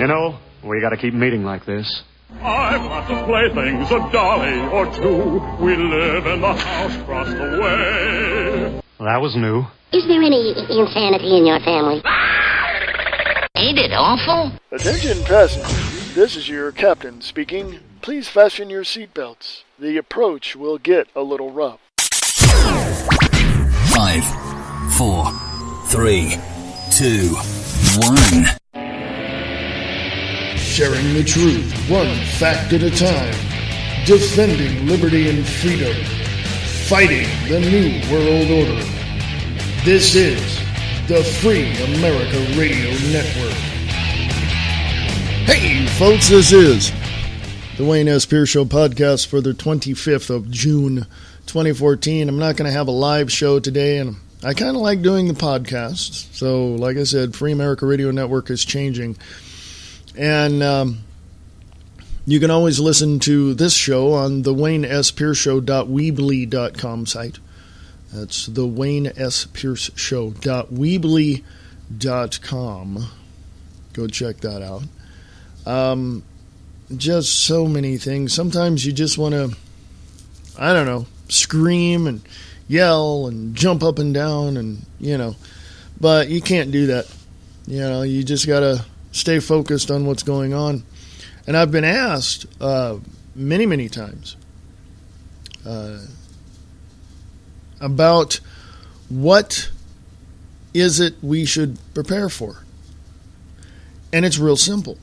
You know, we gotta keep meeting like this. I've lots of playthings, a dolly or two. We live in the house across the way. Well, that was new. Is there any insanity in your family? Ain't it awful? Attention passengers, this is your captain speaking. Please fasten your seatbelts. The approach will get a little rough. 5, 4, 3, 2, 1. Sharing the truth, one fact at a time. Defending liberty and freedom. Fighting the New World Order. This is the Free America Radio Network. Hey, folks, this is the Wayne S. Pierce Show podcast for the 25th of June, 2014. I'm not going to have a live show today, and I kind of like doing the podcast. So, like I said, Free America Radio Network is changing. And you can always listen to this show on the WayneSPierceShow.weebly.com site. That's the WayneSPierceShow.weebly.com. Go check that out. Just so many things. Sometimes you just want to, I don't know, scream and yell and jump up and down and, but you can't do that. You just got to stay focused on what's going on. And I've been asked many, many times about what is it we should prepare for. And it's real simple.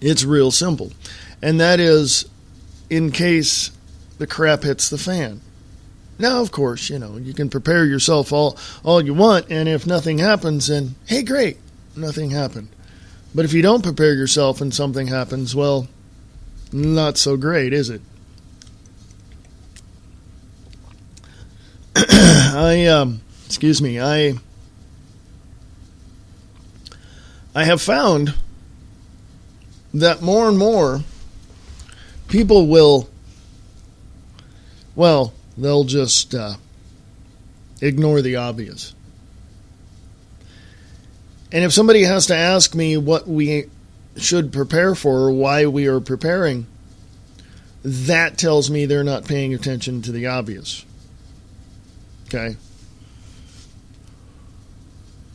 It's real simple. And that is in case the crap hits the fan. Now, of course, you can prepare yourself all you want, and if nothing happens, then, hey, great, nothing happened. But if you don't prepare yourself and something happens, well, not so great, is it? I have found that more and more people they'll just ignore the obvious. And if somebody has to ask me what we should prepare for or why we are preparing, that tells me they're not paying attention to the obvious. Okay?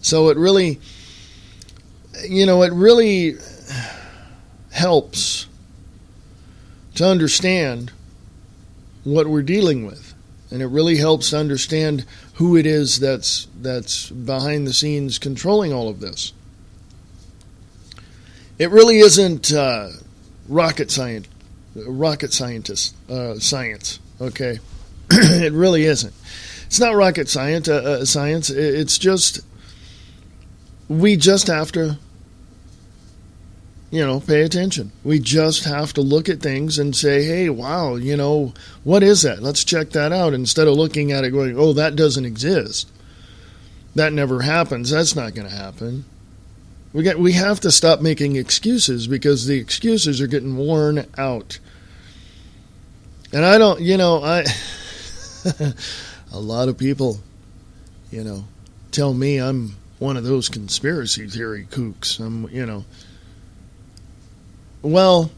So it really helps to understand what we're dealing with. And it really helps to understand who it is that's behind the scenes controlling all of this. It really isn't rocket science, okay? It really isn't. It's not rocket science. It's just, we just have to, pay attention. We just have to look at things and say, hey, wow, what is that? Let's check that out, instead of looking at it going, oh, that doesn't exist. That never happens. That's not going to happen. We have to stop making excuses, because the excuses are getting worn out. And I don't, a lot of people, tell me I'm one of those conspiracy theory kooks. Well,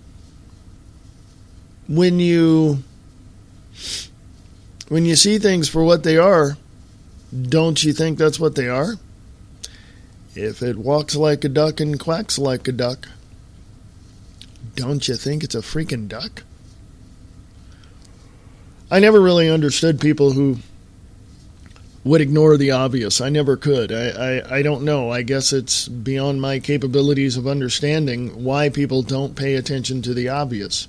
when you see things for what they are, don't you think that's what they are? If it walks like a duck and quacks like a duck, don't you think it's a freaking duck? I never really understood people who would ignore the obvious. I never could. I don't know. I guess it's beyond my capabilities of understanding why people don't pay attention to the obvious.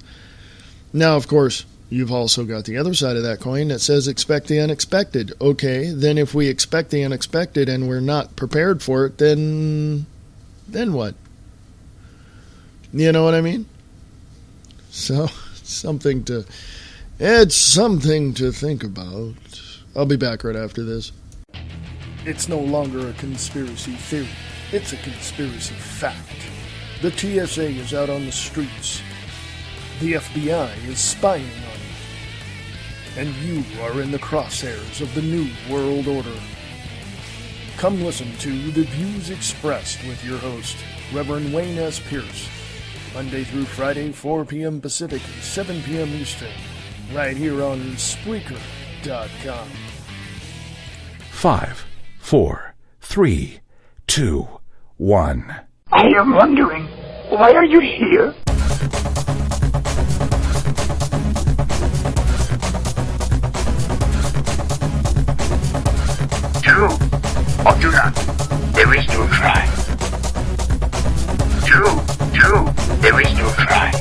Now, of course, you've also got the other side of that coin that says expect the unexpected. Okay, then if we expect the unexpected and we're not prepared for it, then what? You know what I mean? So, it's something to think about. I'll be back right after this. It's no longer a conspiracy theory. It's a conspiracy fact. The TSA is out on the streets. The FBI is spying on you. And you are in the crosshairs of the New World Order. Come listen to The Views Expressed with your host, Reverend Wayne S. Pierce. Monday through Friday, 4 p.m. Pacific, 7 p.m. Eastern. Right here on Spreaker.com. 5, 4, 3, 2, 1. I am wondering, why are you here? True or do not, there is no crime. True, there is no crime.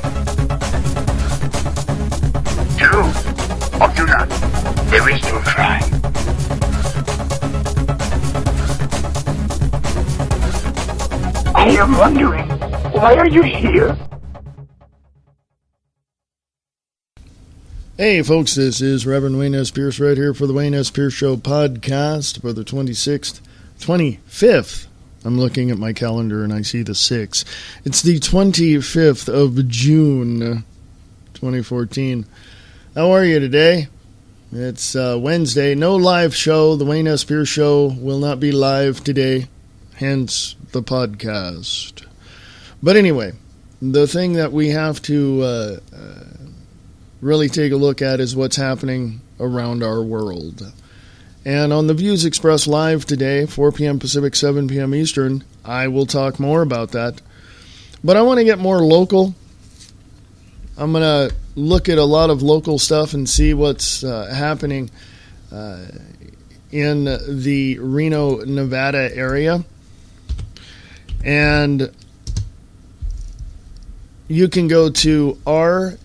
True or do not, there is no crime. I am wondering, why are you here? Hey folks, this is Reverend Wayne S. Pierce right here for the Wayne S. Pierce Show podcast for the 25th. I'm looking at my calendar and I see the 6th. It's the 25th of June, 2014. How are you today? It's Wednesday. No live show. The Wayne S. Pierce Show will not be live today, hence the podcast. But anyway, the thing that we have to really take a look at is what's happening around our world. And on the Views Expressed Live today, 4 p.m. Pacific, 7 p.m. Eastern, I will talk more about that. But I want to get more local. I'm going to look at a lot of local stuff and see what's happening in the Reno, Nevada area. And you can go to rgj.com.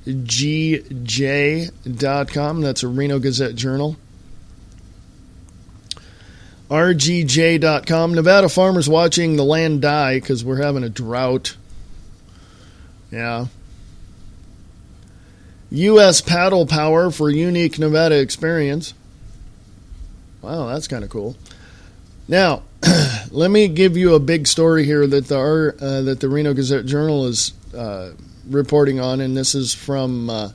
That's a Reno Gazette Journal. rgj.com. Nevada farmers watching the land die because we're having a drought. Yeah. U.S. paddle power for unique Nevada experience. Wow, that's kind of cool. Now, let me give you a big story here that the Reno Gazette Journal is reporting on, and this is from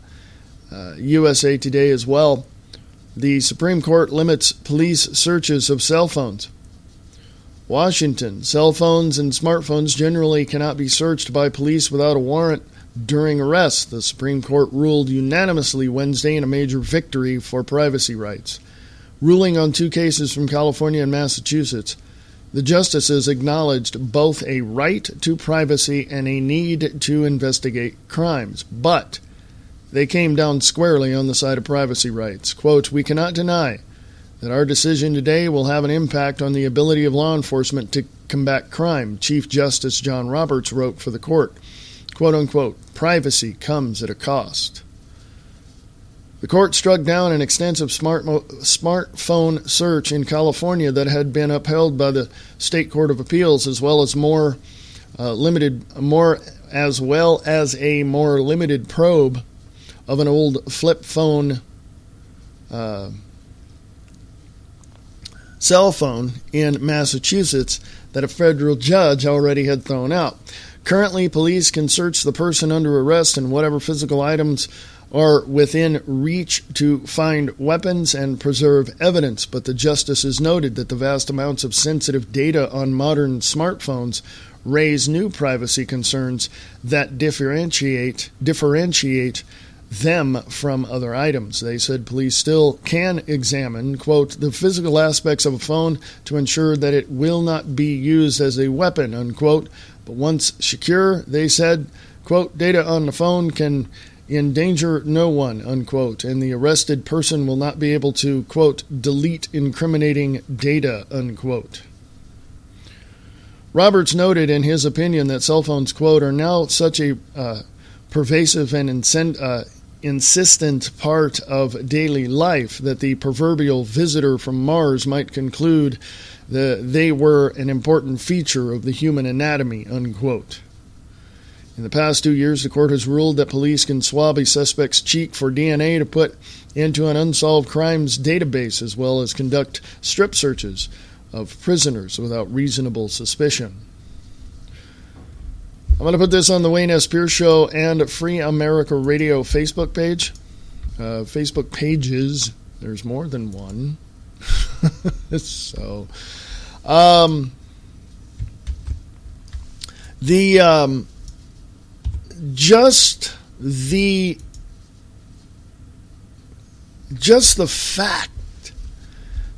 USA Today as well. The Supreme Court limits police searches of cell phones. Washington, cell phones and smartphones generally cannot be searched by police without a warrant during arrest. The Supreme Court ruled unanimously Wednesday in a major victory for privacy rights. Ruling on 2 cases from California and Massachusetts, the justices acknowledged both a right to privacy and a need to investigate crimes, but they came down squarely on the side of privacy rights. Quote, "We cannot deny that our decision today will have an impact on the ability of law enforcement to combat crime," Chief Justice John Roberts wrote for the court. Quote unquote, "Privacy comes at a cost." The court struck down an extensive smartphone search in California that had been upheld by the State Court of Appeals, as well as a more limited probe of an old flip phone cell phone in Massachusetts that a federal judge already had thrown out. Currently, police can search the person under arrest and whatever physical items are within reach to find weapons and preserve evidence, but the justices noted that the vast amounts of sensitive data on modern smartphones raise new privacy concerns that differentiate them from other items. They said police still can examine, quote, "the physical aspects of a phone to ensure that it will not be used as a weapon," unquote. But once secure, they said, quote, "data on the phone can endanger no one," unquote, and the arrested person will not be able to, quote, "delete incriminating data," unquote. Roberts noted in his opinion that cell phones, quote, "are now such a pervasive and insistent part of daily life that the proverbial visitor from Mars might conclude that they were an important feature of the human anatomy," unquote. In the past 2 years, the court has ruled that police can swab a suspect's cheek for DNA to put into an unsolved crimes database, as well as conduct strip searches of prisoners without reasonable suspicion. I'm going to put this on the Wayne S. Pierce Show and Free America Radio Facebook page. Facebook pages. There's more than one. The just the fact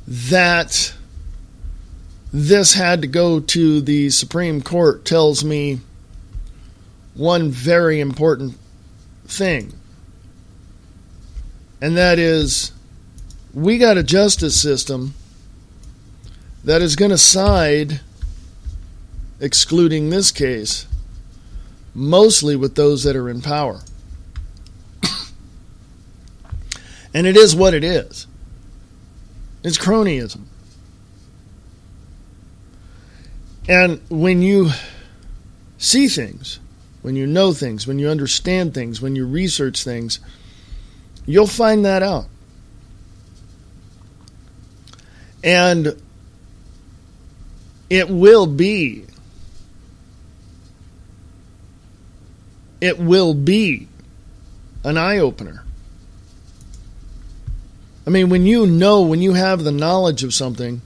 that this had to go to the Supreme Court tells me one very important thing. And that is, we got a justice system that is going to side, excluding this case, mostly with those that are in power. And it is what it is. It's cronyism. And when you see things, when you know things, when you understand things, when you research things, you'll find that out. And it will be an eye-opener. I mean, when you have the knowledge of something,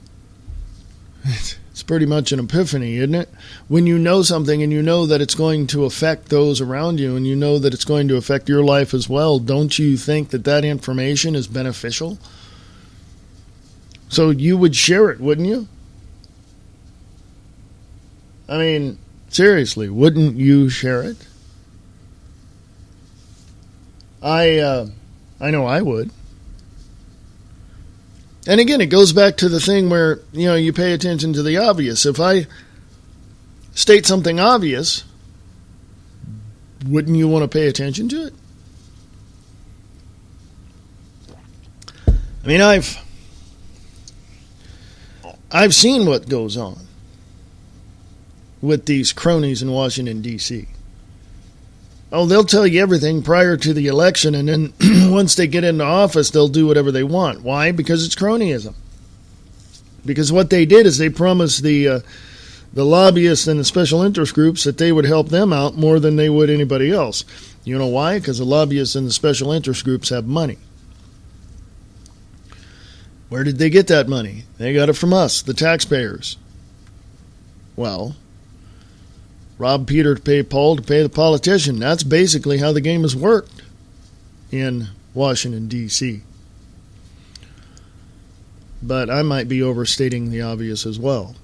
it's pretty much an epiphany, isn't it? When you know something and you know that it's going to affect those around you and you know that it's going to affect your life as well, don't you think that that information is beneficial? So you would share it, wouldn't you? I mean, seriously, wouldn't you share it? I know I would. And again, it goes back to the thing where, you pay attention to the obvious. If I state something obvious, wouldn't you want to pay attention to it? I mean, I've seen what goes on with these cronies in Washington, D.C. Oh, they'll tell you everything prior to the election, and then once they get into office, they'll do whatever they want. Why? Because it's cronyism. Because what they did is they promised the lobbyists and the special interest groups that they would help them out more than they would anybody else. You know why? Because the lobbyists and the special interest groups have money. Where did they get that money? They got it from us, the taxpayers. Well, rob Peter to pay Paul to pay the politician. That's basically how the game has worked in Washington, D.C. But I might be overstating the obvious as well.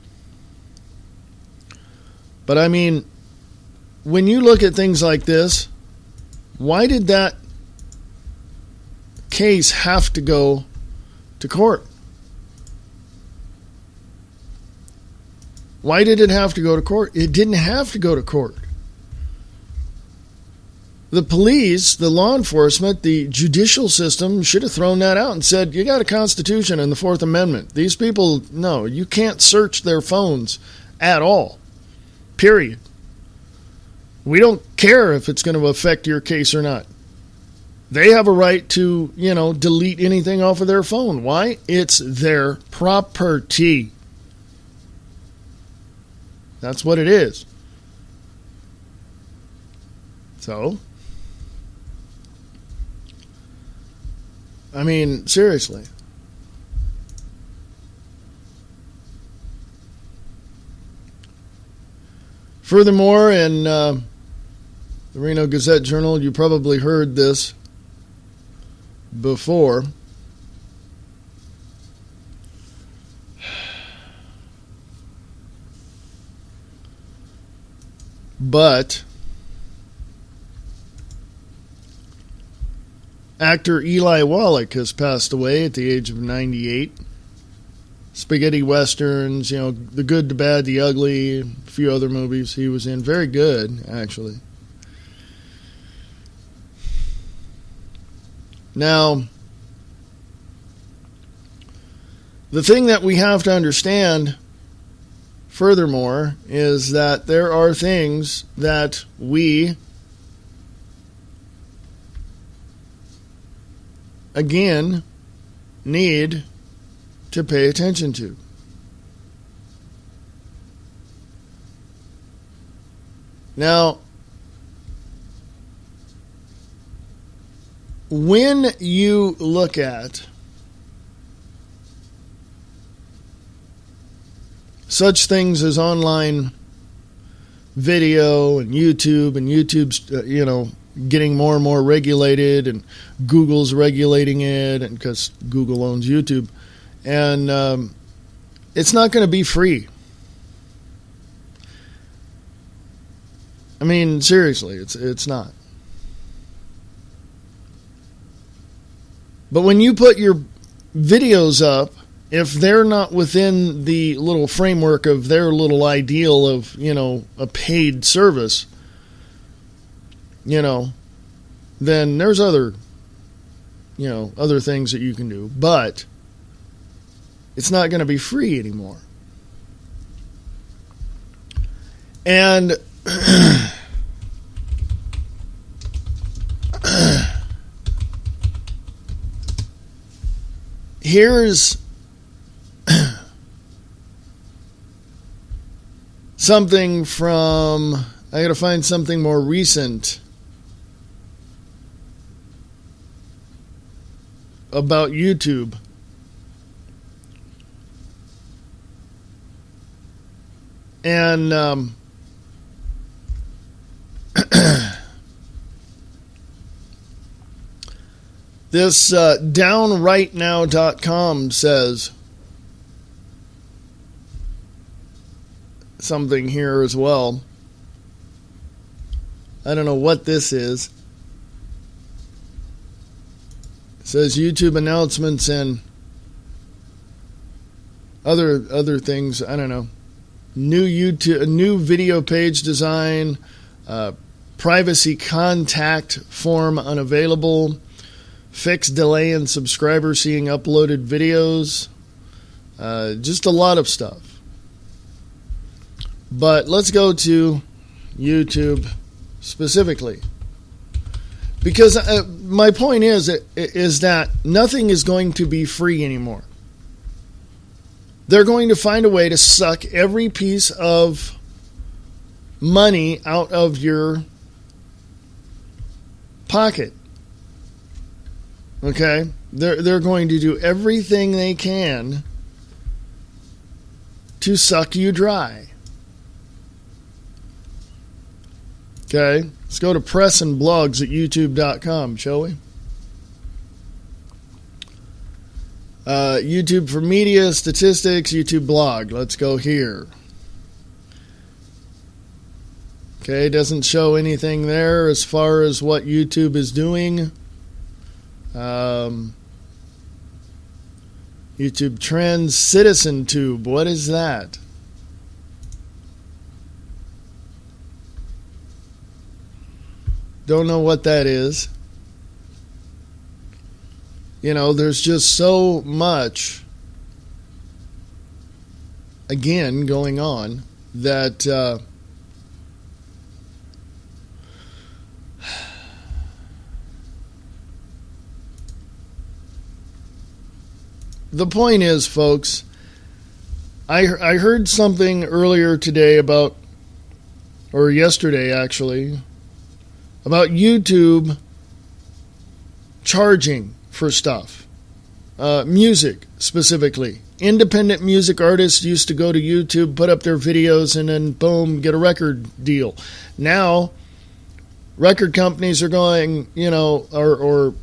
But I mean, when you look at things like this, why did that case have to go to court? Why did it have to go to court? It didn't have to go to court. The police, the law enforcement, the judicial system should have thrown that out and said, you got a Constitution and the Fourth Amendment. These people, no, you can't search their phones at all. Period. We don't care if it's going to affect your case or not. They have a right to, delete anything off of their phone. Why? It's their property. That's what it is. So, I mean, seriously. Furthermore, in the Reno Gazette-Journal, you probably heard this before. But actor Eli Wallach has passed away at the age of 98. Spaghetti westerns, The Good, the Bad, the Ugly, a few other movies he was in. Very good, actually. Now, the thing that we have to understand, furthermore, is that there are things that we, again, need to pay attention to. Now, when you look at such things as online video and YouTube's, getting more and more regulated, and Google's regulating it, and because Google owns YouTube. And it's not going to be free. I mean, seriously, it's not. But when you put your videos up, if they're not within the little framework of their little ideal of, a paid service, then there's other things that you can do. But it's not going to be free anymore. And here's something from, I got to find something more recent about YouTube. And this downrightnow.com says something here as well. I don't know what this is. It says YouTube announcements and other things. I don't know. New video page design, privacy contact form unavailable, fixed delay in subscriber seeing uploaded videos, just a lot of stuff. But let's go to YouTube specifically, because my point is that nothing is going to be free anymore. They're going to find a way to suck every piece of money out of your pocket. Okay? They're going to do everything they can to suck you dry. Okay? Let's go to press and blogs at youtube.com, shall we? YouTube for media, statistics, YouTube blog. Let's go here. Okay, doesn't show anything there as far as what YouTube is doing. YouTube trends, CitizenTube. What is that? Don't know what that is. There's just so much, again, going on that the point is, folks, I heard something earlier today or yesterday actually, about YouTube charging for stuff. Music, specifically. Independent music artists used to go to YouTube, put up their videos, and then, boom, get a record deal. Now, record companies are going, or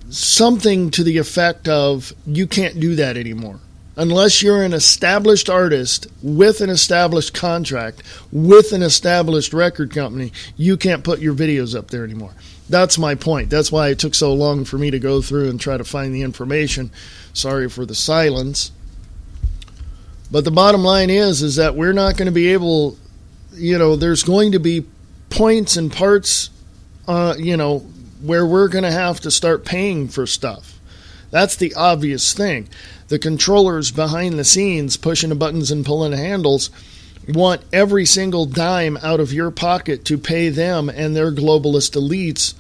something to the effect of, you can't do that anymore. Unless you're an established artist with an established contract, with an established record company, you can't put your videos up there anymore. That's my point. That's why it took so long for me to go through and try to find the information. Sorry for the silence. But the bottom line is that we're not going to be able, there's going to be points and parts, where we're going to have to start paying for stuff. That's the obvious thing. The controllers behind the scenes pushing the buttons and pulling the handles want every single dime out of your pocket to pay them and their globalist elites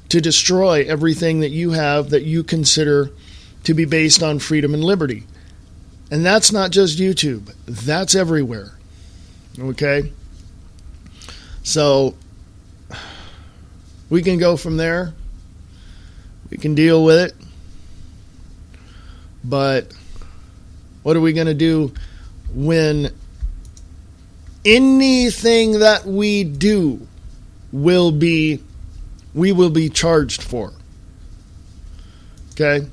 to destroy everything that you have that you consider to be based on freedom and liberty. And that's not just YouTube. That's everywhere. Okay? So, we can go from there. We can deal with it. But what are we going to do when anything that we do we will be charged for. Okay?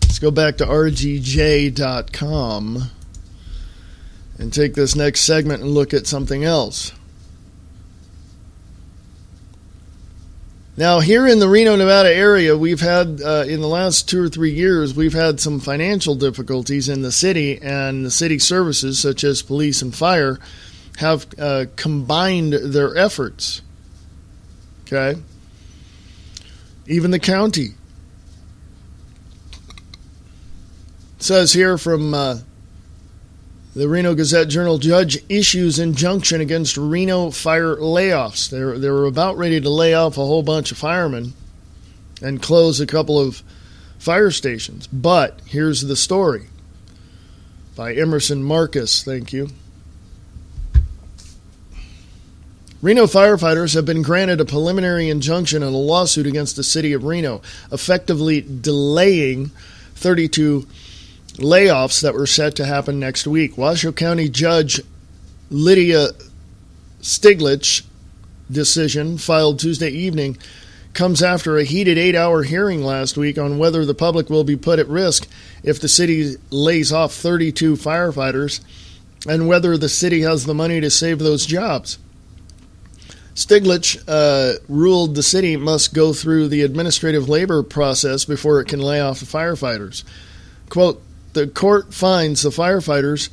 Let's go back to rgj.com and take this next segment and look at something else. Now, here in the Reno, Nevada area, we've had, in the last 2 or 3 years, we've had some financial difficulties in the city, and the city services, such as police and fire, have combined their efforts. Okay? Even the county. It says here from the Reno Gazette-Journal, judge issues injunction against Reno fire layoffs. They were about ready to lay off a whole bunch of firemen and close a couple of fire stations. But here's the story by Emerson Marcus. Thank you. Reno firefighters have been granted a preliminary injunction in a lawsuit against the city of Reno, effectively delaying 32 layoffs that were set to happen next week. Washoe County Judge Lydia Stiglitz's decision, filed Tuesday evening, comes after a heated 8-hour hearing last week on whether the public will be put at risk if the city lays off 32 firefighters and whether the city has the money to save those jobs. Stiglitz ruled the city must go through the administrative labor process before it can lay off the firefighters. Quote, the court finds the firefighters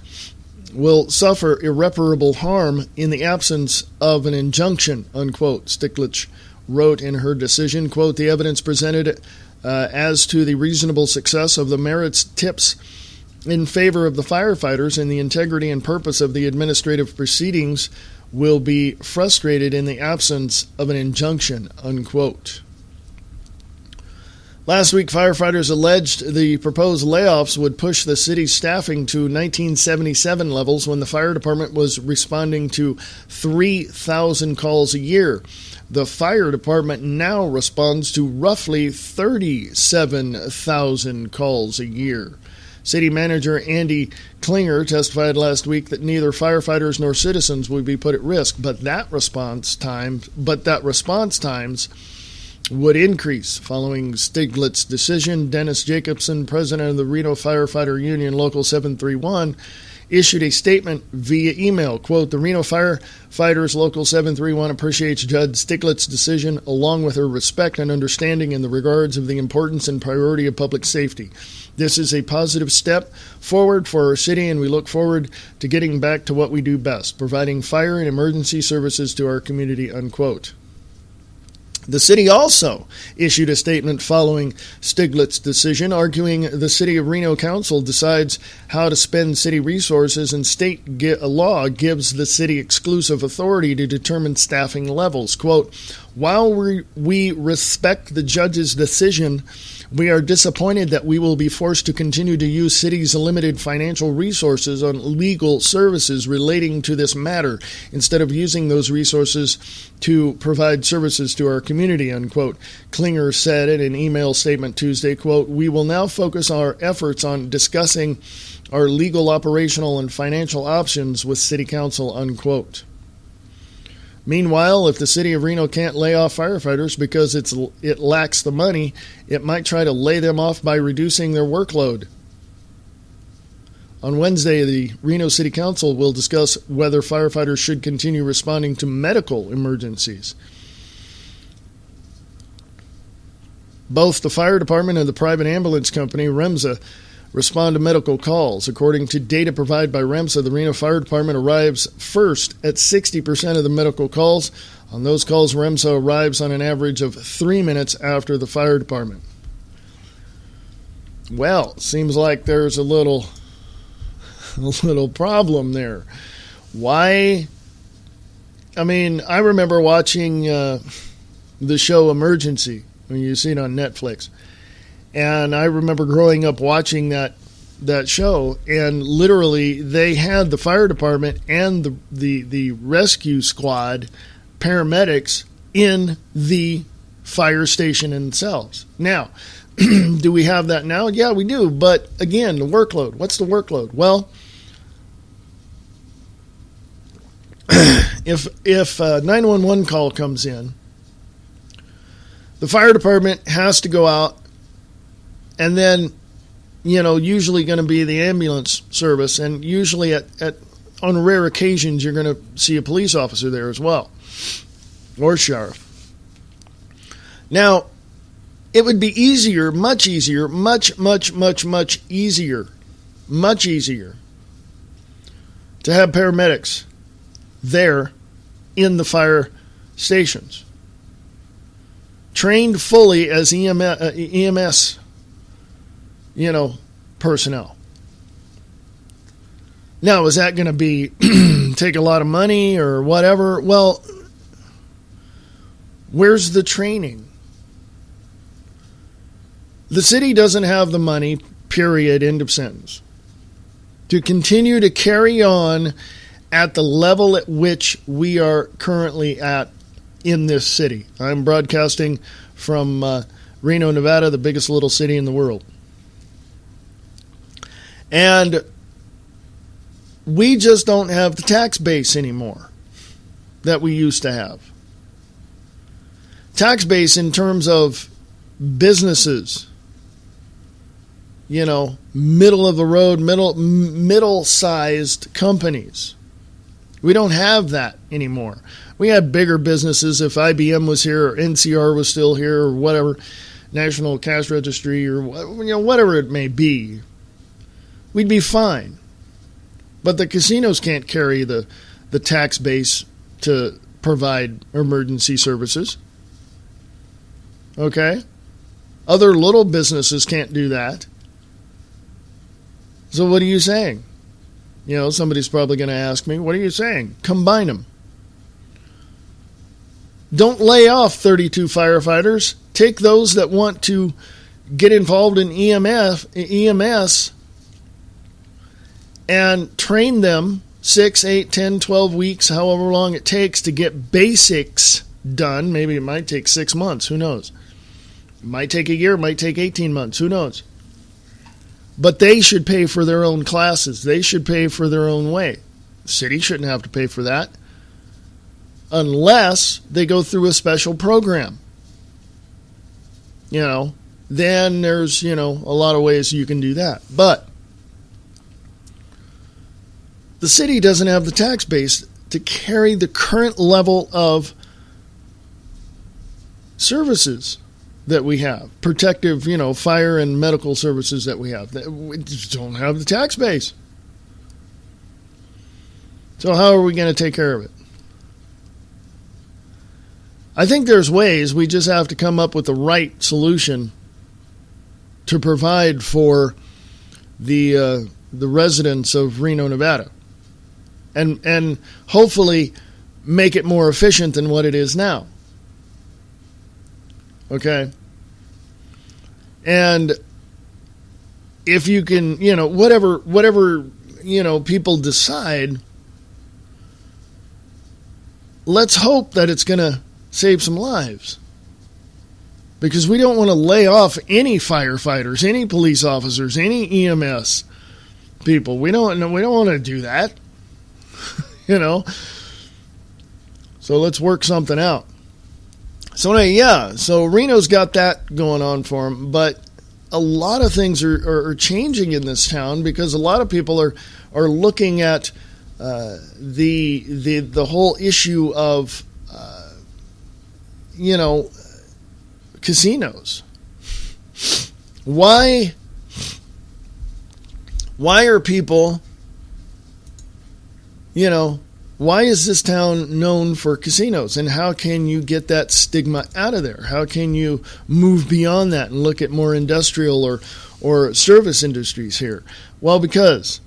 will suffer irreparable harm in the absence of an injunction, unquote, Stiglitz wrote in her decision. Quote, the evidence presented as to the reasonable success of the merits tips in favor of the firefighters and the integrity and purpose of the administrative proceedings will be frustrated in the absence of an injunction, unquote. Last week, firefighters alleged the proposed layoffs would push the city's staffing to 1977 levels when the fire department was responding to 3,000 calls a year. The fire department now responds to roughly 37,000 calls a year. City Manager Andy Klinger testified last week that neither firefighters nor citizens would be put at risk, but that response times would increase. Following Stiglitz's decision, Dennis Jacobson, president of the Reno Firefighter Union Local 731, issued a statement via email. Quote, the Reno Firefighters Local 731 appreciates Judge Stiglitz's decision along with her respect and understanding in the regards of the importance and priority of public safety. This is a positive step forward for our city, and we look forward to getting back to what we do best, providing fire and emergency services to our community, unquote. The city also issued a statement following Stiglitz's decision, arguing the City of Reno Council decides how to spend city resources and state law gives the city exclusive authority to determine staffing levels. Quote, while we respect the judge's decision, we are disappointed that we will be forced to continue to use city's limited financial resources on legal services relating to this matter instead of using those resources to provide services to our community, unquote. Klinger said in an email statement Tuesday, quote, we will now focus our efforts on discussing our legal, operational, and financial options with City Council, unquote. Meanwhile, if the city of Reno can't lay off firefighters because it lacks the money, it might try to lay them off by reducing their workload. On Wednesday, the Reno City Council will discuss whether firefighters should continue responding to medical emergencies. Both the fire department and the private ambulance company, REMSA, respond to medical calls. According to data provided by REMSA, the Reno Fire Department arrives first at 60% of the medical calls. On those calls, REMSA arrives on an average of 3 minutes after the fire department. Well, seems like there's a little problem there. Why? I mean, I remember watching the show Emergency, when you see it on Netflix. And I remember growing up watching that show, and literally they had the fire department and the rescue squad, paramedics, in the fire station themselves. Now, Do we have that now? Yeah, we do. But again, the workload. What's the workload? Well, if a 911 call comes in, the fire department has to go out, and then, usually going to be the ambulance service, and usually on rare occasions you're going to see a police officer there as well, or sheriff. Now, it would be easier, much easier, much easier to have paramedics there in the fire stations, trained fully as EMS, personnel. Now, is that going to be take a lot of money or whatever? Well, where's the training? The city doesn't have the money, period, end of sentence, to continue to carry on at the level at which we are currently at in this city. I'm broadcasting from Reno, Nevada, the biggest little city in the world. And we just don't have the tax base anymore that we used to have. Tax base in terms of businesses, middle of the road, middle-sized companies. We don't have that anymore. We had bigger businesses. If IBM was here or NCR was still here or whatever, National Cash Registry or whatever it may be, we'd be fine. But the casinos can't carry the tax base to provide emergency services. Okay? Other little businesses can't do that. So what are you saying? Somebody's probably going to ask me, what are you saying? Combine them. Don't lay off 32 firefighters. Take those that want to get involved in EMS and train them 6, 8, 10, 12 weeks, however long it takes to get basics done. Maybe it might take 6 months. Who knows? It might take a year. It might take 18 months. Who knows? But they should pay for their own classes. They should pay for their own way. The city shouldn't have to pay for that unless they go through a special program. Then there's, a lot of ways you can do that. But the city doesn't have the tax base to carry the current level of services that we have, protective, fire and medical services that we have. We just don't have the tax base. So how are we going to take care of it? I think there's ways. We just have to come up with the right solution to provide for the residents of Reno, Nevada, and hopefully make it more efficient than what it is now. Okay? And if you can, whatever, people decide, let's hope that it's going to save some lives. Because we don't want to lay off any firefighters, any police officers, any EMS people. We don't want to do that. So let's work something out. So anyway, so Reno's got that going on for him, but a lot of things are changing in this town because a lot of people are looking at the whole issue of casinos. Why are people, why is this town known for casinos? And how can you get that stigma out of there? How can you move beyond that and look at more industrial or service industries here? Well, because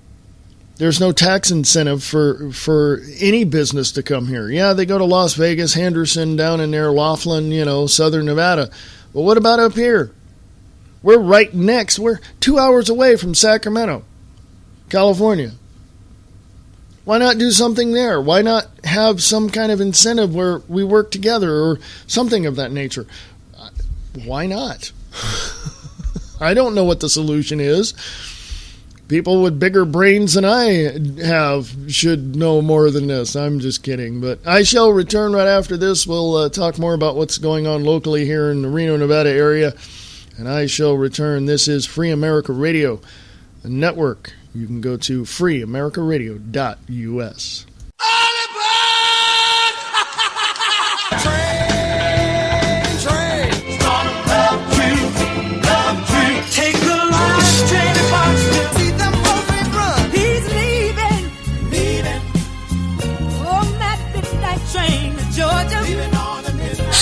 there's no tax incentive for any business to come here. Yeah, they go to Las Vegas, Henderson, down in there, Laughlin, southern Nevada. But what about up here? We're right next. We're 2 hours away from Sacramento, California. Why not do something there? Why not have some kind of incentive where we work together or something of that nature? Why not? I don't know what the solution is. People with bigger brains than I have should know more than this. I'm just kidding. But I shall return right after this. We'll talk more about what's going on locally here in the Reno, Nevada area. And I shall return. This is Free America Radio, a network. You can go to freeamericaradio.us.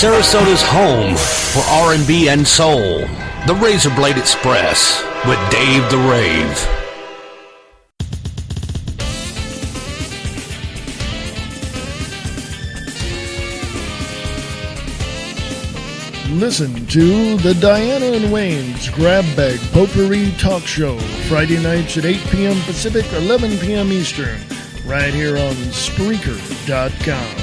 Sarasota's home for R&B and soul. The Razor Blade Express with Dave the Rave. Listen to the Diana and Wayne's Grab Bag Potpourri Talk Show, Friday nights at 8 p.m. Pacific, 11 p.m. Eastern, right here on Spreaker.com.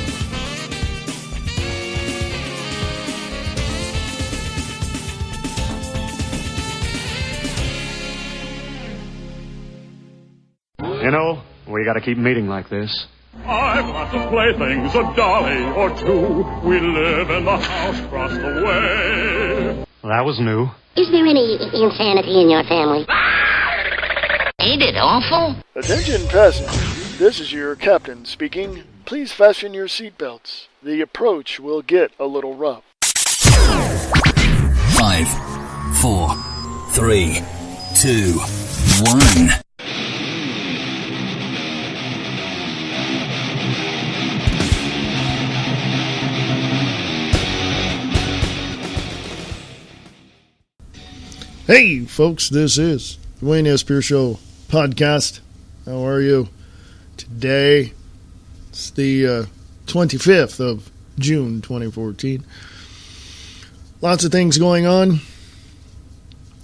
You know, we gotta keep meeting like this. I've lots of playthings, a dolly or two. We live in the house across the way. Well, that was new. Is there any insanity in your family? Ain't it awful? Attention passengers, this is your captain speaking. Please fasten your seatbelts. The approach will get a little rough. 5, 4, 3, 2, 1. Hey, folks, this is the Wayne S. Pierce Show podcast. How are you? Today, it's the 25th of June, 2014. Lots of things going on.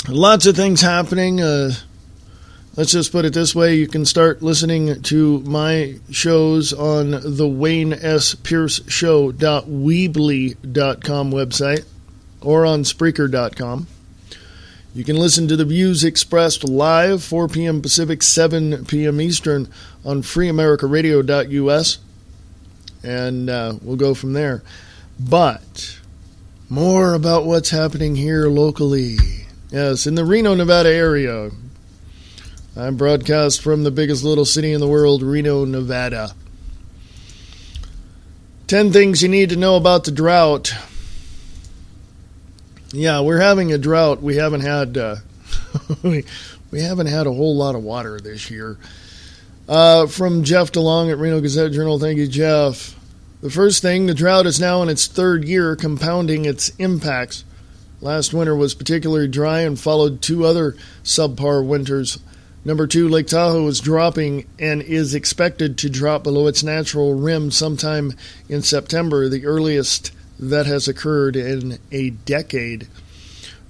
Lots of things happening. Let's just put it this way. You can start listening to my shows on the Wayne S. Pierce Show.weebly.com website or on Spreaker.com. You can listen to the views expressed live, 4 p.m. Pacific, 7 p.m. Eastern, on freeamericaradio.us, and we'll go from there. But more about what's happening here locally. Yes, in the Reno, Nevada area. I broadcast from the biggest little city in the world, Reno, Nevada. 10 things you need to know about the drought. Yeah, we're having a drought. We haven't had we haven't had a whole lot of water this year. From Jeff DeLong at Reno Gazette-Journal. Thank you, Jeff. The first thing, the drought is now in its third year, compounding its impacts. Last winter was particularly dry and followed two other subpar winters. Number 2, Lake Tahoe is dropping and is expected to drop below its natural rim sometime in September, the earliest that has occurred in a decade.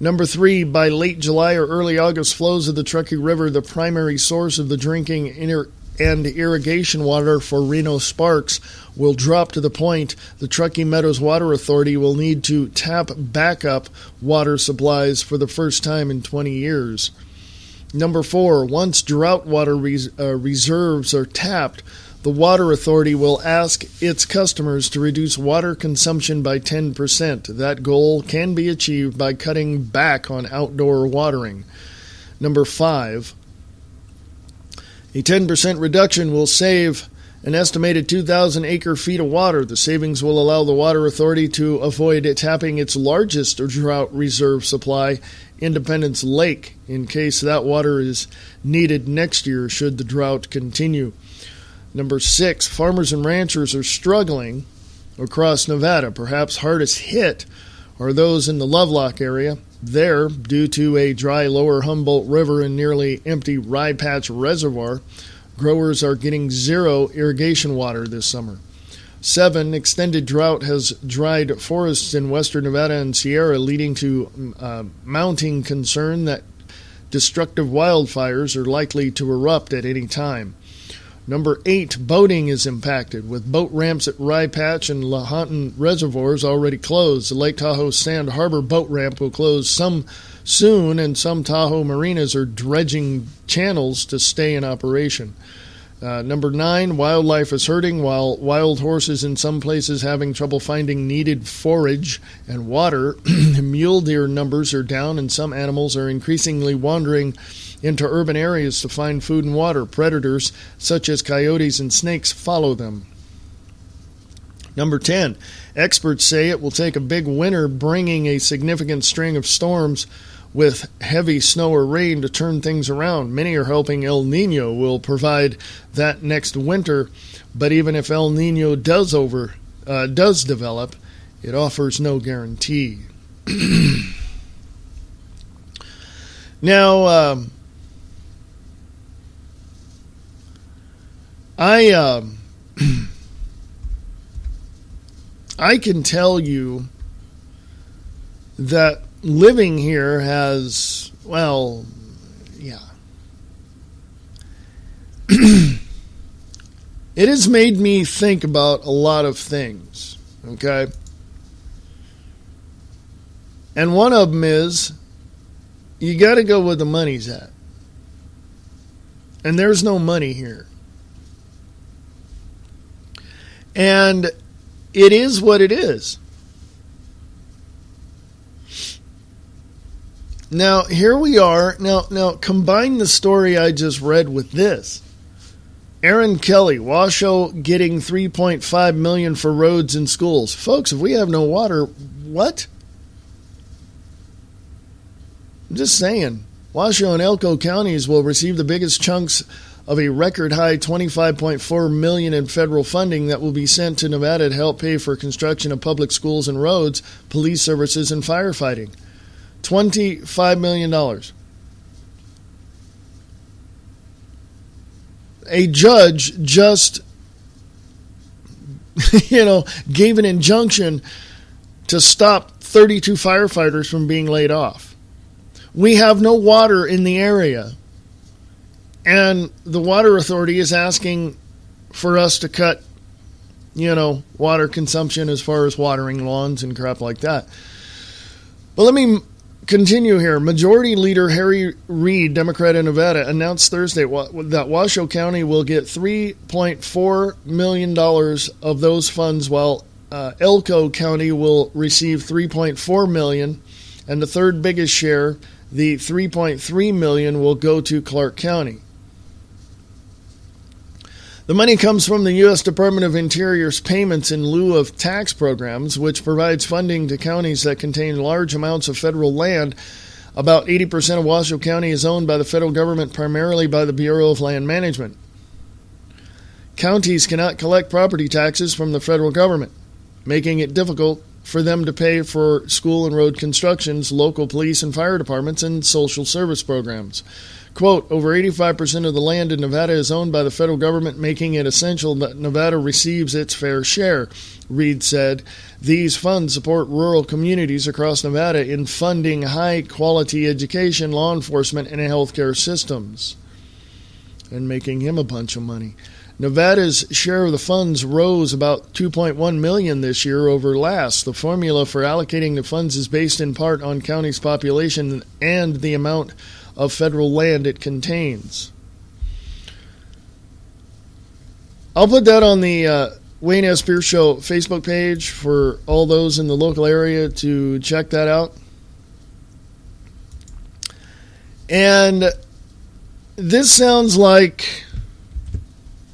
Number 3, by late July or early August, flows of the Truckee River, the primary source of the drinking and irrigation water for Reno Sparks, will drop to the point the Truckee Meadows Water Authority will need to tap backup water supplies for the first time in 20 years. Number 4, once drought water reserves are tapped, the Water Authority will ask its customers to reduce water consumption by 10%. That goal can be achieved by cutting back on outdoor watering. Number 5, a 10% reduction will save an estimated 2,000 acre-feet of water. The savings will allow the Water Authority to avoid tapping its largest drought reserve supply, Independence Lake, in case that water is needed next year should the drought continue. Number 6, farmers and ranchers are struggling across Nevada. Perhaps hardest hit are those in the Lovelock area. There, due to a dry lower Humboldt River and nearly empty Rye Patch Reservoir, growers are getting zero irrigation water this summer. 7, extended drought has dried forests in western Nevada and Sierra, leading to mounting concern that destructive wildfires are likely to erupt at any time. Number 8, boating is impacted, with boat ramps at Rye Patch and Lahontan reservoirs already closed. The Lake Tahoe Sand Harbor boat ramp will close soon, and some Tahoe marinas are dredging channels to stay in operation. Number 9, wildlife is hurting, while wild horses in some places having trouble finding needed forage and water. Mule deer numbers are down, and some animals are increasingly wandering into urban areas to find food and water. Predators such as coyotes and snakes follow them. Number 10, experts say it will take a big winter bringing a significant string of storms with heavy snow or rain to turn things around. Many are hoping El Nino will provide that next winter, but even if El Nino does develop, it offers no guarantee. Now, I can tell you that living here has, well, yeah. It has made me think about a lot of things, okay? And one of them is, you got to go where the money's at. And there's no money here. And it is what it is. Now, here we are. Now, combine the story I just read with this. Aaron Kelly, Washoe getting $3.5 million for roads and schools. Folks, if we have no water, what? I'm just saying. Washoe and Elko counties will receive the biggest chunks of a record high $25.4 million in federal funding that will be sent to Nevada to help pay for construction of public schools and roads, police services, and firefighting. $25 million. A judge just, gave an injunction to stop 32 firefighters from being laid off. We have no water in the area. And the Water Authority is asking for us to cut, water consumption as far as watering lawns and crap like that. But let me continue here. Majority Leader Harry Reid, Democrat in Nevada, announced Thursday that Washoe County will get $3.4 million of those funds, while Elko County will receive $3.4 million, and the third biggest share, the $3.3 million, will go to Clark County. The money comes from the U.S. Department of Interior's payments in lieu of tax programs, which provides funding to counties that contain large amounts of federal land. About 80% of Washoe County is owned by the federal government, primarily by the Bureau of Land Management. Counties cannot collect property taxes from the federal government, making it difficult for them to pay for school and road constructions, local police and fire departments, and social service programs. Quote, over 85% of the land in Nevada is owned by the federal government, making it essential that Nevada receives its fair share, Reid said. These funds support rural communities across Nevada in funding high-quality education, law enforcement, and healthcare systems, and making him a bunch of money. Nevada's share of the funds rose about $2.1 million this year over last. The formula for allocating the funds is based in part on county's population and the amount of federal land it contains. I'll put that on the Wayne S. Pierce Show Facebook page for all those in the local area to check that out. And this sounds like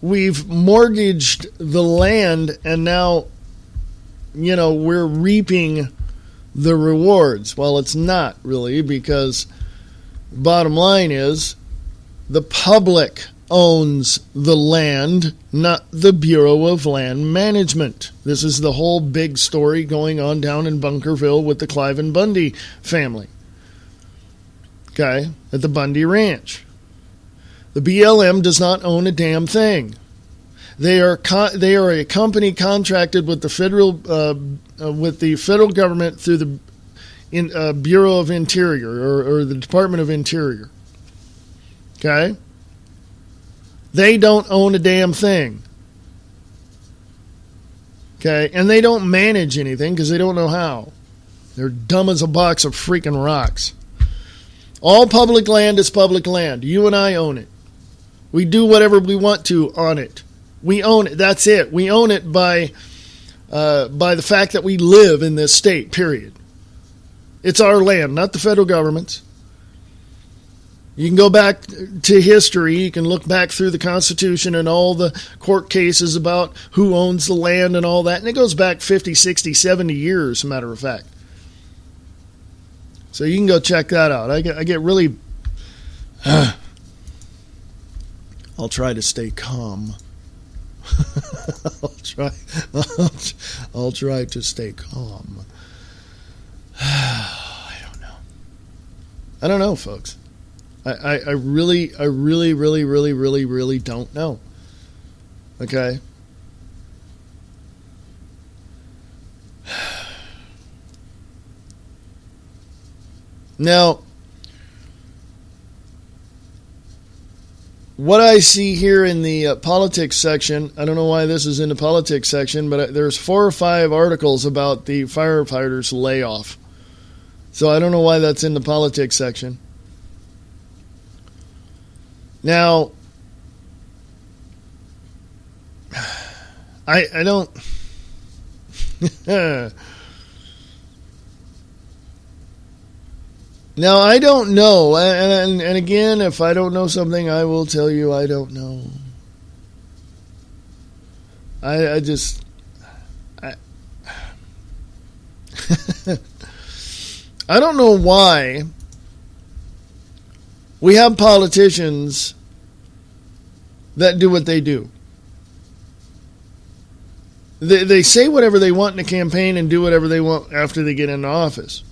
we've mortgaged the land and now, we're reaping the rewards. Well, it's not really, because bottom line is the public owns the land, not the Bureau of Land Management. This is the whole big story going on down in Bunkerville with the Clive and Bundy family. Okay, at the Bundy Ranch. The BLM does not own a damn thing. They are a company contracted with the federal government through the Bureau of Interior or the Department of Interior. Okay? They don't own a damn thing. Okay? And they don't manage anything because they don't know how. They're dumb as a box of freaking rocks. All public land is public land. You and I own it. We do whatever we want to on it. We own it. That's it. We own it by the fact that we live in this state, period. It's our land, not the federal government's. You can go back to history. You can look back through the Constitution and all the court cases about who owns the land and all that. And it goes back 50, 60, 70 years, as a matter of fact. So you can go check that out. I get really... I'll try to stay calm. I'll try to stay calm. I don't know, folks. I really don't know. Okay? Now, what I see here in the politics section, I don't know why this is in the politics section, but there's 4 or 5 articles about the firefighters' layoff. So I don't know why that's in the politics section. Now, I don't... Now, I don't know, and again, if I don't know something, I will tell you I don't know. I I don't know why we have politicians that do what they do. They say whatever they want in a campaign and do whatever they want after they get into office.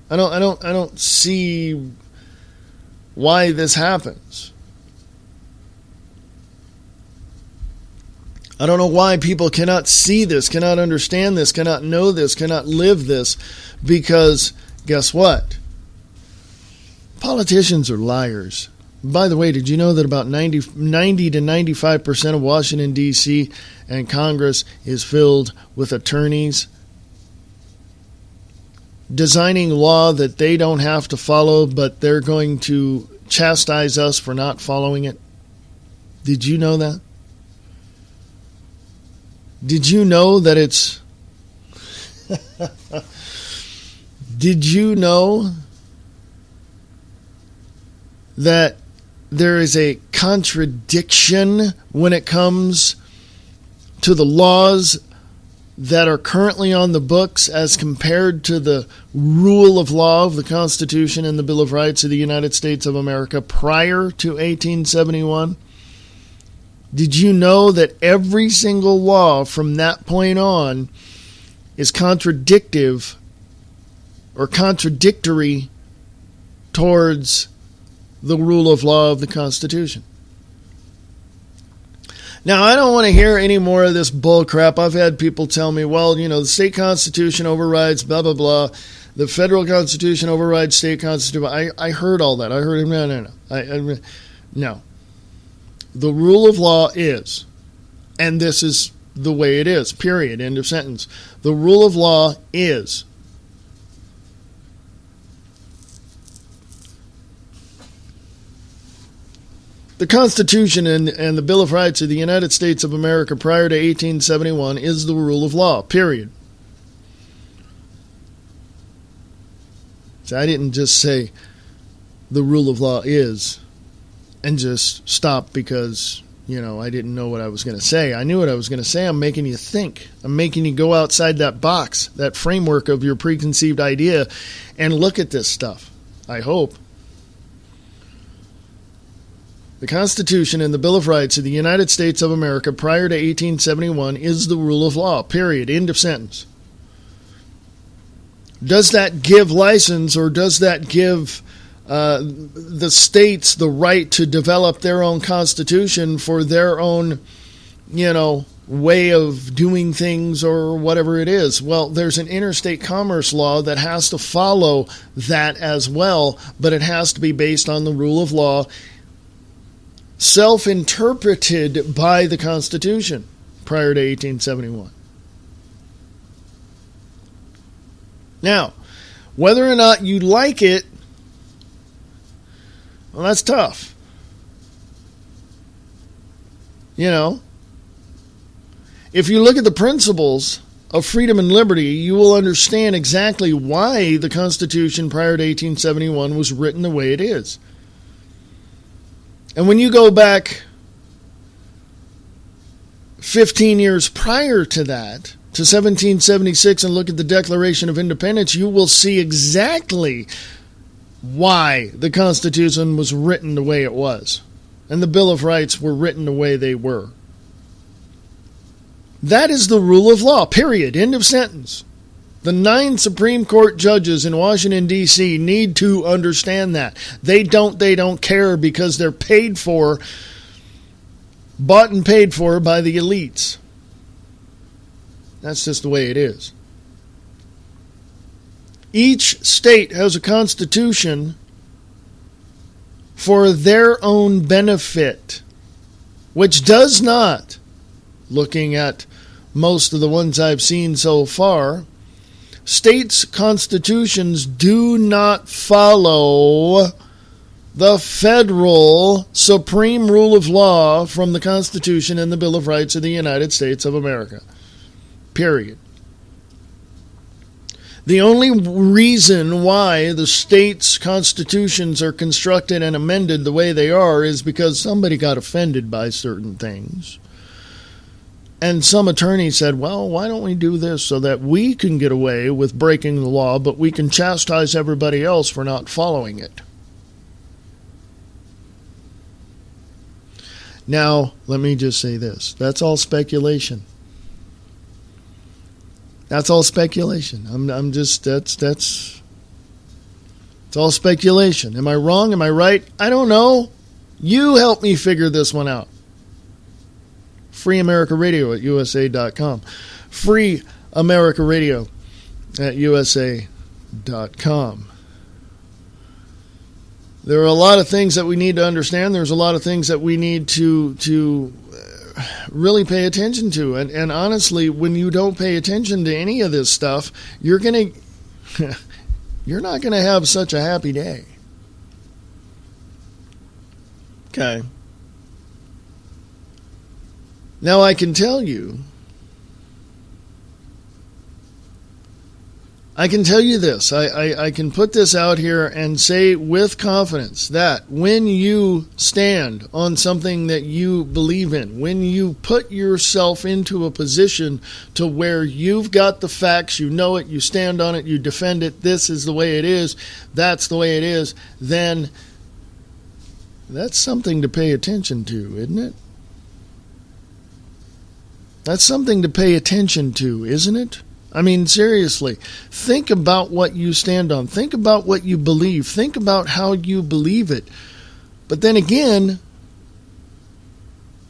I don't see why this happens. I don't know why people cannot see this, cannot understand this, cannot know this, cannot live this, because guess what? Politicians are liars. By the way, did you know that about 90 to 95% of Washington, D.C. and Congress is filled with attorneys designing law that they don't have to follow, but they're going to chastise us for not following it? Did you know that? Did you know that it's... Did you know that there is a contradiction when it comes to the laws that are currently on the books as compared to the rule of law of the Constitution and the Bill of Rights of the United States of America prior to 1871? Did you know that every single law from that point on is contradictive or contradictory towards the rule of law of the Constitution? Now, I don't want to hear any more of this bull crap. I've had people tell me, well, you know, the state constitution overrides blah, blah, blah. The federal constitution overrides state constitution. I heard all that. I heard, no. No. The rule of law is, and this is the way it is, period, end of sentence. The rule of law is the Constitution and the Bill of Rights of the United States of America prior to 1871 is the rule of law, period. So I didn't just say the rule of law is and just stop because, you know, I didn't know what I was going to say. I knew what I was going to say. I'm making you think. I'm making you go outside that box, that framework of your preconceived idea, and look at this stuff, I hope. The Constitution and the Bill of Rights of the United States of America prior to 1871 is the rule of law, period, end of sentence. Does that give license, or does that give the states the right to develop their own constitution for their own, you know, way of doing things or whatever it is? Well, there's an interstate commerce law that has to follow that as well, but it has to be based on the rule of law self-interpreted by the Constitution prior to 1871. Now, whether or not you like it, well, that's tough. You know, if you look at the principles of freedom and liberty, you will understand exactly why the Constitution prior to 1871 was written the way it is. And when you go back 15 years prior to that, to 1776, and look at the Declaration of Independence, you will see exactly why the Constitution was written the way it was, and the Bill of Rights were written the way they were. That is the rule of law, period. End of sentence. The 9 Supreme Court judges in Washington, D.C. need to understand that. They don't care because they're paid for, bought and paid for by the elites. That's just the way it is. Each state has a constitution for their own benefit, which does not, looking at most of the ones I've seen so far, states' constitutions do not follow the federal supreme rule of law from the Constitution and the Bill of Rights of the United States of America. Period. The only reason why the states' constitutions are constructed and amended the way they are is because somebody got offended by certain things. And some attorney said, well, why don't we do this so that we can get away with breaking the law, but we can chastise everybody else for not following it. Now, let me just say this. That's all speculation. That's all speculation. It's all speculation. Am I wrong? Am I right? I don't know. You help me figure this one out. Free America Radio at USA.com. Free America Radio at USA.com. There are a lot of things that we need to understand. There's a lot of things that we need to really pay attention to. And honestly, when you don't pay attention to any of this stuff, you're not going to have such a happy day. Okay. Now I can tell you this. I can put this out here and say with confidence that when you stand on something that you believe in, when you put yourself into a position to where you've got the facts, you know it, you stand on it, you defend it, this is the way it is, that's the way it is, then that's something to pay attention to, isn't it? That's something to pay attention to, isn't it? I mean, seriously, think about what you stand on. Think about what you believe. Think about how you believe it. But then again,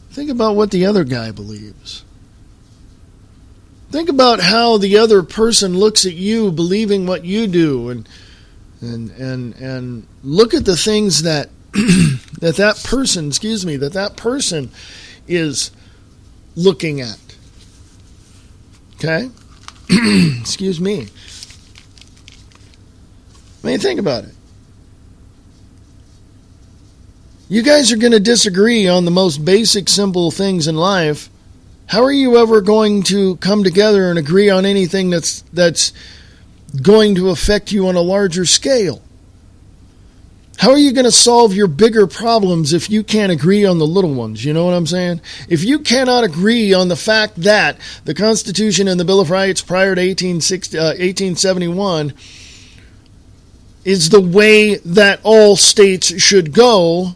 think about what the other guy believes. Think about how the other person looks at you believing what you do, and look at the things that that person is looking at. Okay? Excuse me. I mean, think about it. You guys are going to disagree on the most basic, simple things in life. How are you ever going to come together and agree on anything that's going to affect you on a larger scale? How are you going to solve your bigger problems if you can't agree on the little ones? You know what I'm saying? If you cannot agree on the fact that the Constitution and the Bill of Rights prior to 1871 is the way that all states should go,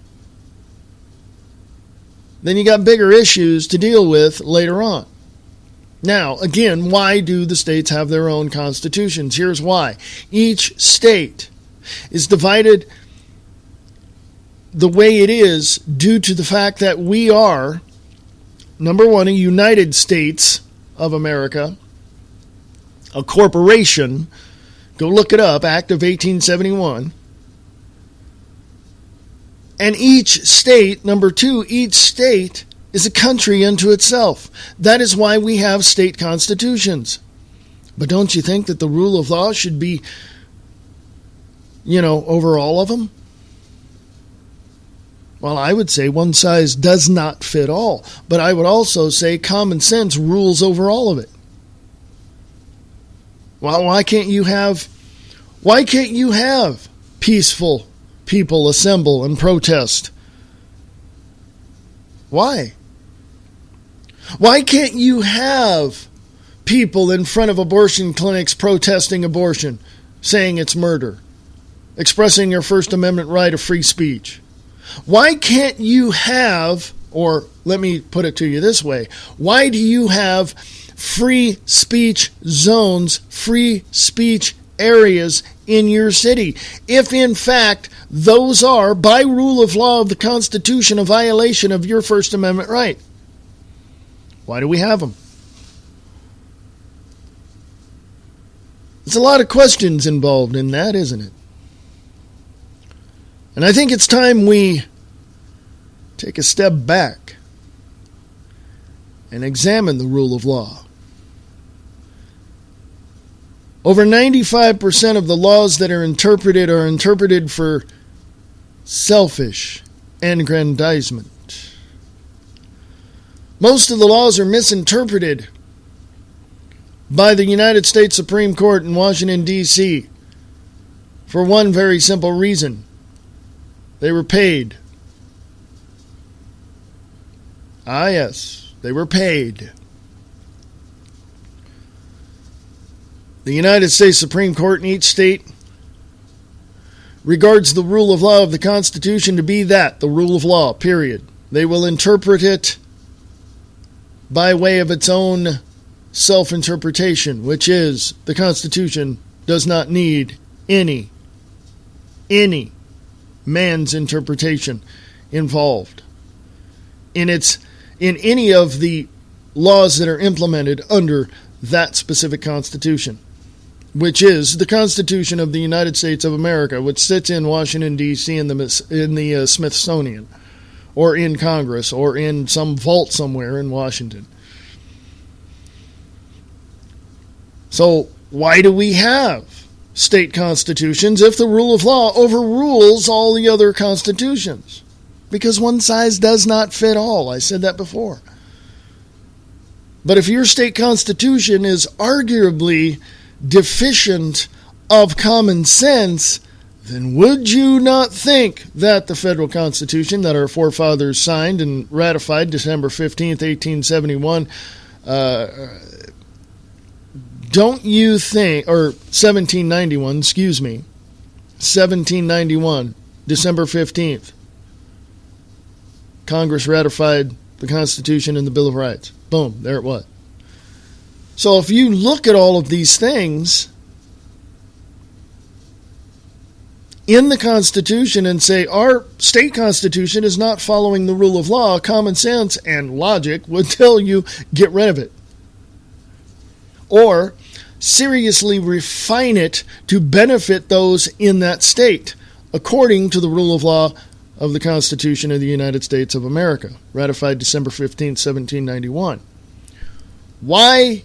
then you got bigger issues to deal with later on. Now, again, why do the states have their own constitutions? Here's why. Each state is divided the way it is due to the fact that we are, number one, a United States of America, a corporation. Go look it up, Act of 1871. And each state, number two, each state is a country unto itself. That is why we have state constitutions. But don't you think that the rule of law should be, over all of them? Well, I would say one size does not fit all. But I would also say common sense rules over all of it. Well, why can't you have peaceful people assemble and protest? Why? Why can't you have people in front of abortion clinics protesting abortion, saying it's murder, expressing their First Amendment right of free speech? Why can't you have, or let me put it to you this way, why do you have free speech zones, free speech areas in your city, if in fact those are, by rule of law of the Constitution, a violation of your First Amendment right? Why do we have them? There's a lot of questions involved in that, isn't it? And I think it's time we take a step back and examine the rule of law. Over 95% of the laws that are interpreted for selfish aggrandizement. Most of the laws are misinterpreted by the United States Supreme Court in Washington, D.C. for one very simple reason. They were paid. Ah, yes, they were paid. The United States Supreme Court in each state regards the rule of law of the Constitution to be that, the rule of law, period. They will interpret it by way of its own self-interpretation, which is the Constitution does not need any man's interpretation involved in any of the laws that are implemented under that specific Constitution, which is the Constitution of the United States of America, which sits in Washington, D.C. in the Smithsonian, or in Congress, or in some vault somewhere in Washington. So why do we have state constitutions if the rule of law overrules all the other constitutions? Because one size does not fit all. I said that before. But if your state constitution is arguably deficient of common sense, then would you not think that the federal Constitution that our forefathers signed and ratified December 15th, 1871, don't you think, or 1791, 1791, December 15th, Congress ratified the Constitution and the Bill of Rights. Boom, there it was. So if you look at all of these things in the Constitution and say our state constitution is not following the rule of law, common sense and logic would tell you get rid of it. Or seriously refine it to benefit those in that state, according to the rule of law of the Constitution of the United States of America, ratified December 15, 1791. Why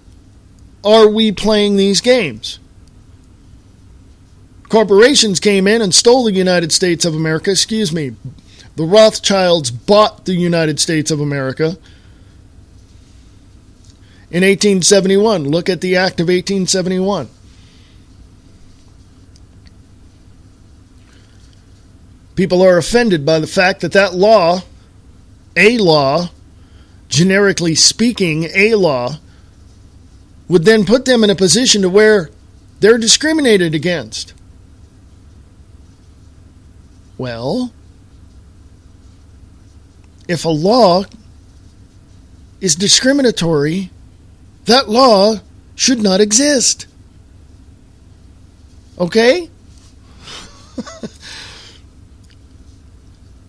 are we playing these games? Corporations came in and stole the United States of America. The Rothschilds bought the United States of America in 1871. Look at the Act of 1871. People are offended by the fact that law, a law, generically speaking, a law, would then put them in a position to where they're discriminated against. Well, if a law is discriminatory, that law should not exist. Okay?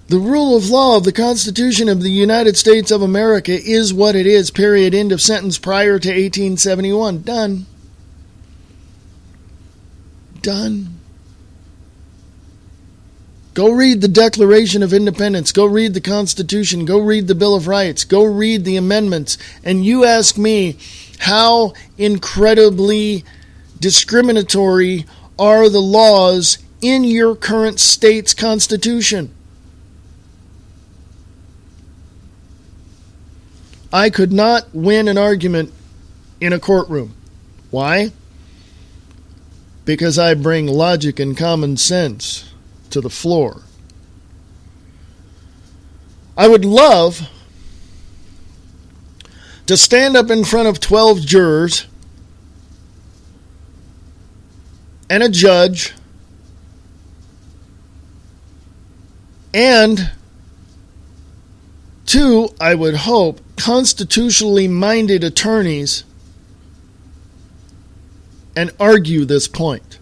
The rule of law of the Constitution of the United States of America is what it is, period, end of sentence, prior to 1871. Done. Done. Go read the Declaration of Independence. Go read the Constitution. Go read the Bill of Rights. Go read the amendments. And you ask me, how incredibly discriminatory are the laws in your current state's constitution? I could not win an argument in a courtroom. Why? Because I bring logic and common sense to the floor. I would love to stand up in front of 12 jurors and a judge and 2, I would hope, constitutionally minded attorneys and argue this point.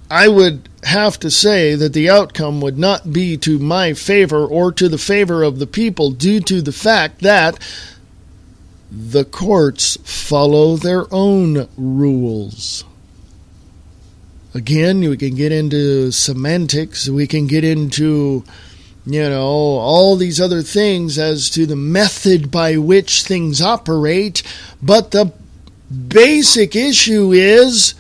I would have to say that the outcome would not be to my favor or to the favor of the people due to the fact that the courts follow their own rules. Again, we can get into semantics, we can get into, all these other things as to the method by which things operate, but the basic issue is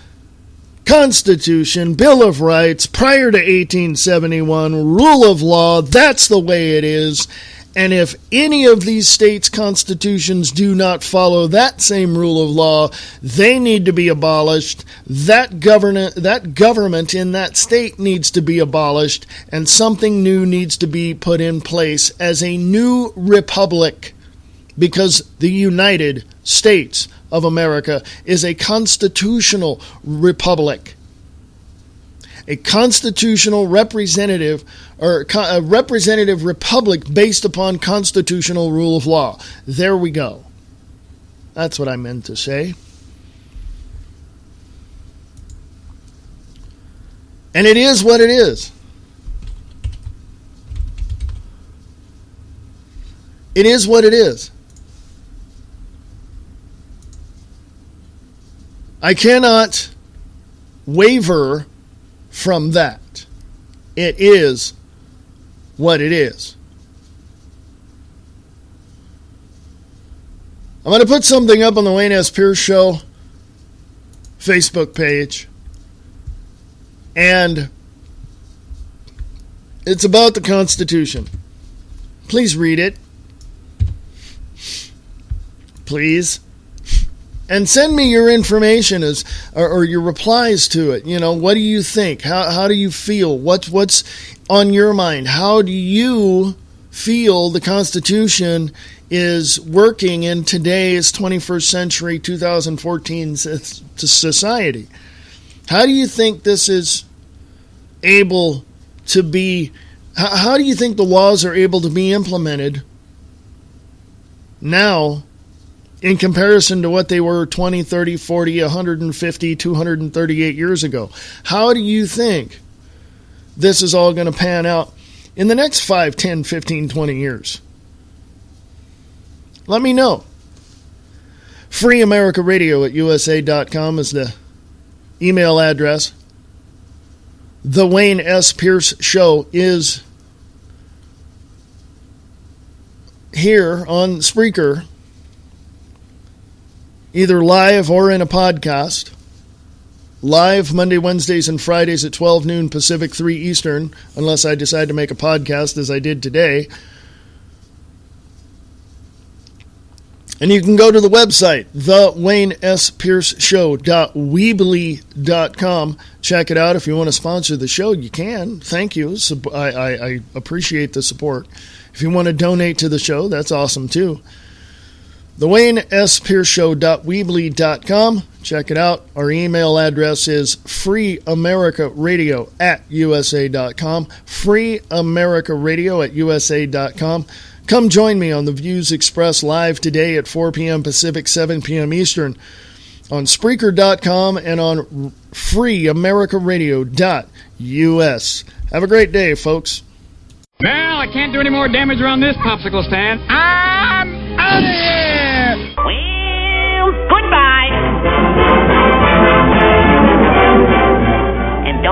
Constitution, Bill of Rights, prior to 1871, rule of law, that's the way it is. And if any of these states' constitutions do not follow that same rule of law, they need to be abolished. That government in that state needs to be abolished, and something new needs to be put in place as a new republic, because the United States of America is a constitutional republic. A constitutional representative, or a representative republic based upon constitutional rule of law. There we go. That's what I meant to say. And it is what it is. It is what it is. I cannot waver from that. It is what it is. I'm going to put something up on the Wayne S. Pierce Show Facebook page. And it's about the Constitution. Please read it. Please. And send me your information or your replies to it. What do you think? How do you feel? What's on your mind? How do you feel the Constitution is working in today's 21st century, 2014 society? How do you think this is able to be? How do you think the laws are able to be implemented now, in comparison to what they were 20, 30, 40, 150, 238 years ago? How do you think this is all going to pan out in the next 5, 10, 15, 20 years? Let me know. freeamericaradio@usa.com is the email address. The Wayne S. Pierce Show is here on Spreaker, either live or in a podcast. Live Monday, Wednesdays, and Fridays at 12 noon Pacific, 3 Eastern, unless I decide to make a podcast as I did today. And you can go to the website, thewaynesPierceshow.weebly.com. Check it out. If you want to sponsor the show, you can. Thank you. I appreciate the support. If you want to donate to the show, that's awesome too. thewaynesPierceshow.weebly.com. Check it out. Our email address is freeamericaradio@usa.com. freeamericaradio@usa.com. Come join me on the Views Express live today at 4 p.m. Pacific, 7 p.m. Eastern on Spreaker.com and on freeamericaradio.us. Have a great day, folks. Well, I can't do any more damage around this popsicle stand. I'm out of here! Well, goodbye.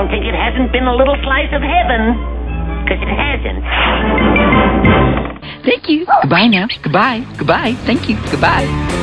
don't think it hasn't been a little slice of heaven. Because it hasn't. Thank you. Goodbye now. Goodbye. Goodbye. Thank you. Goodbye.